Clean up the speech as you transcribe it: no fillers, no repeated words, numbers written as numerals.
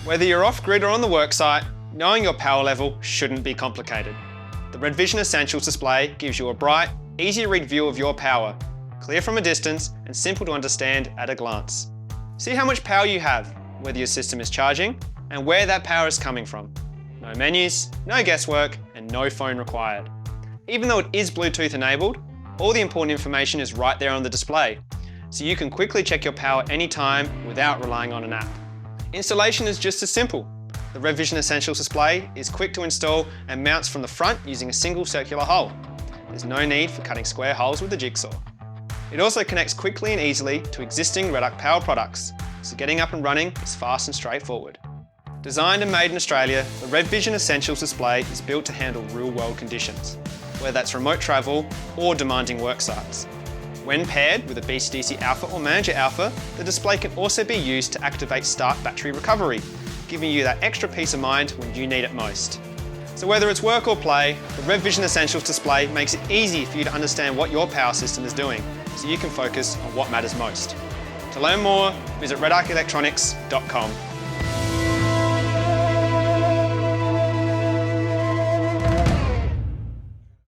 Whether you're off-grid or on the worksite, knowing your power level shouldn't be complicated. The RedVision Essentials display gives you a bright, easy-to-read view of your power, clear from a distance and simple to understand at a glance. See how much power you have, whether your system is charging, and where that power is coming from. No menus, no guesswork, and no phone required. Even though it is Bluetooth enabled, all the important information is right there on the display, so you can quickly check your power anytime without relying on an app. Installation is just as simple. The RedVision Essentials display is quick to install and mounts from the front using a single circular hole. There's no need for cutting square holes with a jigsaw. It also connects quickly and easily to existing REDARC power products, so getting up and running is fast and straightforward. Designed and made in Australia, the RedVision Essentials display is built to handle real-world conditions, whether that's remote travel or demanding work sites. When paired with a BCDC Alpha or Manager Alpha, the display can also be used to activate start battery recovery, giving you that extra peace of mind when you need it most. So whether it's work or play, the RedVision Essentials display makes it easy for you to understand what your power system is doing, so you can focus on what matters most. To learn more, visit redarcelectronics.com.